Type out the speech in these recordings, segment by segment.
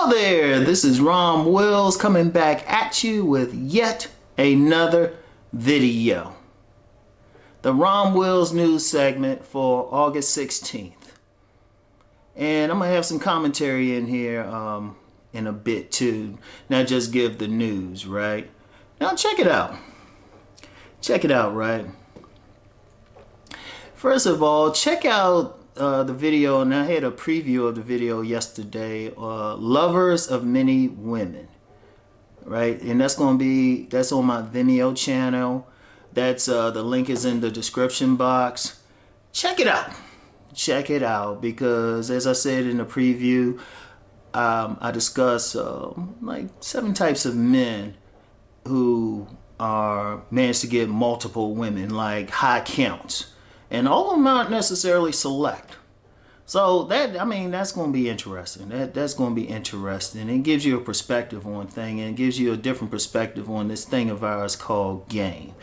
Hello there, this is Rom Wills coming back at you with yet another video. The Rom Wills news segment for August 16th. And I'm going to have some commentary in here in a bit too. Not just give the news, right? Now check it out. Check it out, right? First of all, check out the video, and I had a preview of the video yesterday, Lovers of Many Women, right? And that's on my Vimeo channel. That's the link is in the description box. Check it out. Check it out, because as I said in the preview, I discuss like 7 types of men who are managed to get multiple women, like high counts. And all of them aren't necessarily select. So that's going to be interesting. That's going to be interesting. It gives you a perspective on thing, and it gives you a different perspective on this thing of ours called game,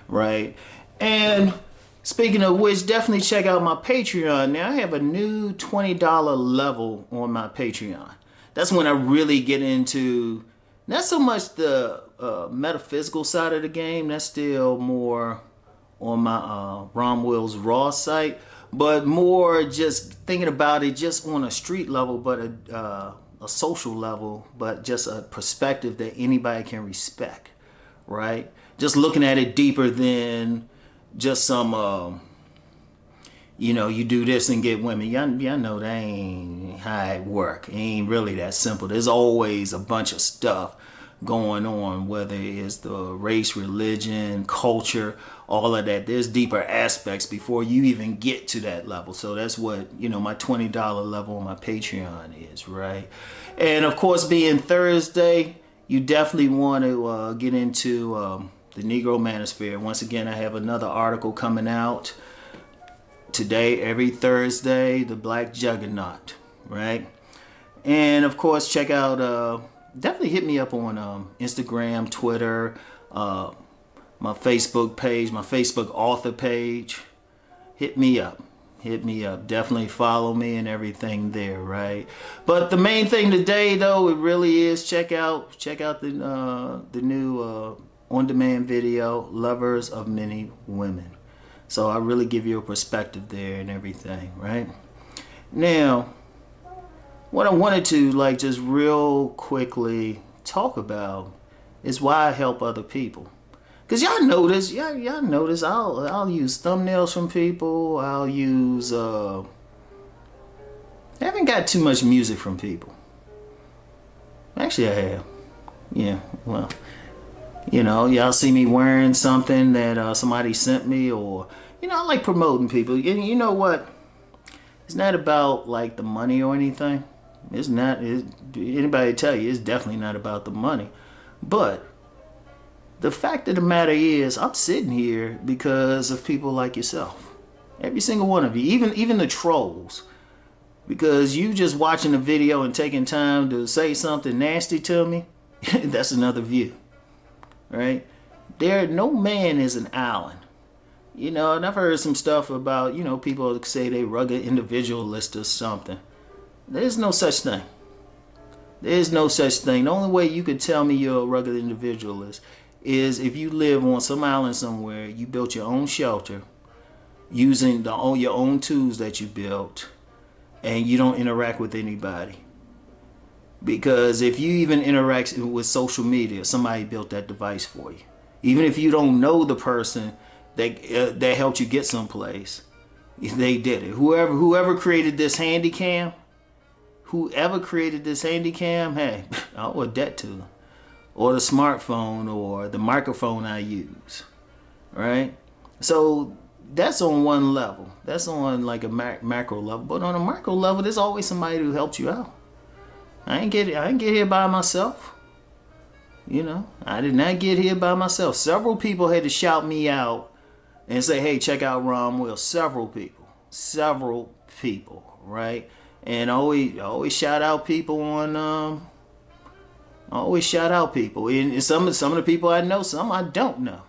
right? And speaking of which, definitely check out my Patreon. Now I have a new $20 level on my Patreon. That's when I really get into not so much the metaphysical side of the game. That's still more on my Rom Wills Raw site, but more just thinking about it just on a street level, but a social level, but just a perspective that anybody can respect, right? Just looking at it deeper than just some, you do this and get women. Y'all know that ain't how it work. It ain't really that simple. There's always a bunch of stuff going on, whether it's the race, religion, culture, all of that. There's deeper aspects before you even get to that level. So that's what, my $20 level on my Patreon is, right? And of course, being Thursday, you definitely want to get into the Negro Manosphere. Once again, I have another article coming out today, every Thursday, the Black Juggernaut, right? And of course, check out definitely hit me up on Instagram, Twitter, my Facebook page, my Facebook author page. Hit me up. Hit me up. Definitely follow me and everything there, right? But the main thing today, though, it really is check out the new on-demand video, Lovers of Many Women. So I really give you a perspective there and everything, right? Now, what I wanted to just real quickly talk about is why I help other people. Cause y'all notice, y'all notice I'll use thumbnails from people. I'll use I haven't got too much music from people. Actually, I have. Yeah, well, y'all see me wearing something that somebody sent me, or I like promoting people. And you know what? It's not about like the money or anything. It's not. Anybody tell you it's definitely not about the money, but the fact of the matter is, I'm sitting here because of people like yourself. Every single one of you, even the trolls, because you just watching a video and taking time to say something nasty to me. That's another view, right? No man is an island. And I've heard some stuff about people say they rugged individualist or something. There's no such thing. There's no such thing. The only way you could tell me you're a rugged individualist is if you live on some island somewhere, you built your own shelter using your own tools that you built, and you don't interact with anybody. Because if you even interact with social media, somebody built that device for you. Even if you don't know the person that helped you get someplace, they did it. Whoever created this handy cam, hey, I owe a debt to them. Or the smartphone, or the microphone I use, right? So that's on one level. That's on like a macro level. But on a micro level, there's always somebody who helped you out. I didn't get here by myself. I did not get here by myself. Several people had to shout me out and say, hey, check out Rom Wills. Several people, right? And I always shout out people on I always shout out people. And some of the people I know, some I don't know.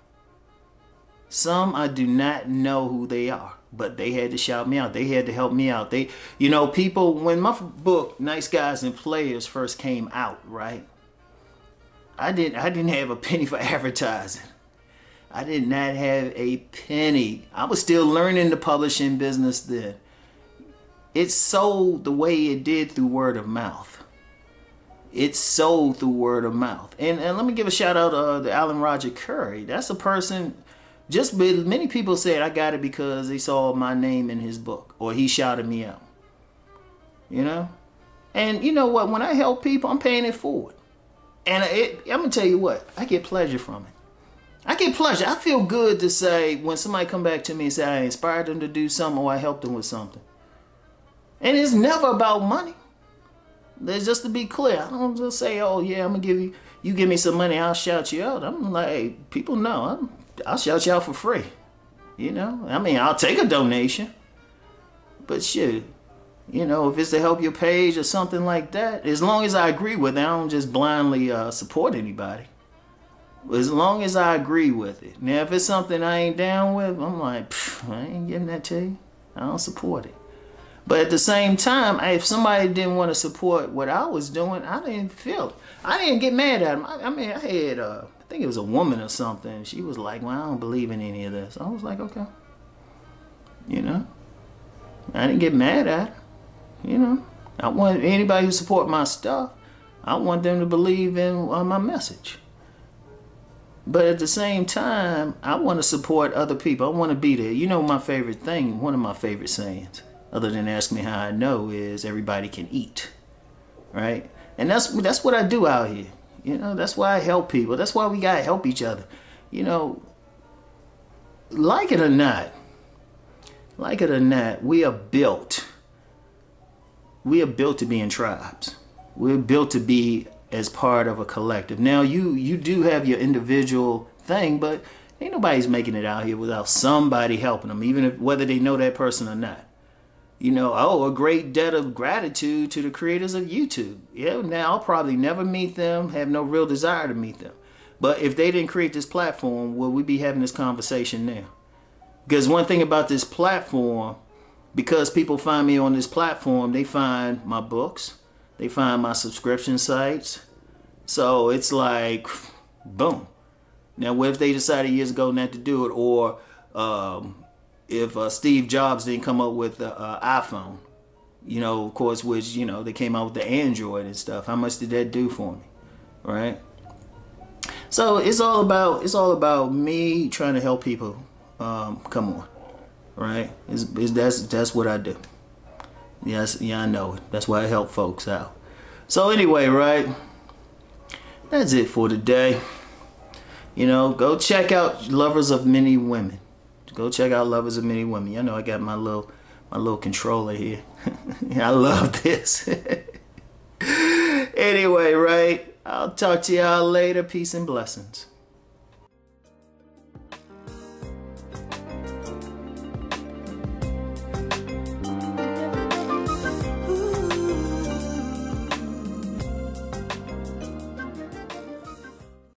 Some I do not know who they are. but they had to shout me out. They had to help me out. They, you know, people, when my book, Nice Guys and Players, first came out, right? I didn't have a penny for advertising. I did not have a penny. I was still learning the publishing business then. It sold the way it did through word of mouth. It sold through word of mouth. And let me give a shout out to Alan Roger Curry. That's a person, just many people said I got it because they saw my name in his book or he shouted me out. You know? And you know what? When I help people, I'm paying it forward. And I'm going to tell you what, I get pleasure from it. I get pleasure. I feel good to say when somebody come back to me and say I inspired them to do something or I helped them with something. And it's never about money. There's just to be clear. I don't just say, oh yeah, I'm going to give you, you give me some money, I'll shout you out. I'm like, hey, people know, I'll shout you out for free. You know, I mean, I'll take a donation. But shit, you know, if it's to help your page or something like that, as long as I agree with it, I don't just blindly support anybody. As long as I agree with it. Now, if it's something I ain't down with, I'm like, I ain't giving that to you. I don't support it. But at the same time, if somebody didn't want to support what I was doing, I didn't feel it. I didn't get mad at them. I mean, I had, I think it was a woman or something. She was like, well, I don't believe in any of this. I was like, okay. You know? I didn't get mad at her. You know? I want anybody who support my stuff, I want them to believe in my message. But at the same time, I want to support other people. I want to be there. You know, my favorite thing, one of my favorite sayings, other than ask me how I know, is everybody can eat, right? And that's what I do out here. You know, that's why I help people. That's why we gotta help each other. You know, like it or not, we are built to be in tribes. We're built to be as part of a collective. Now, you do have your individual thing, but ain't nobody's making it out here without somebody helping them, even if whether they know that person or not. You know, a great debt of gratitude to the creators of YouTube. Yeah, now I'll probably never meet them, have no real desire to meet them. But if they didn't create this platform, will we be having this conversation now? Because one thing about this platform, because people find me on this platform, they find my books, they find my subscription sites. So it's like, boom. Now, what if they decided years ago not to do it? Or if Steve Jobs didn't come up with the iPhone, you know, of course, which, you know, they came out with the Android and stuff. How much did that do for me? Right? So it's all about me trying to help people come on. Right? That's what I do. Yes, yeah, I know it. That's why I help folks out. So anyway, right? That's it for today. You know, go check out Lovers of Many Women. Go check out Lovers of Many Women. You know, I got my little controller here. I love this. Anyway, right? I'll talk to y'all later. Peace and blessings.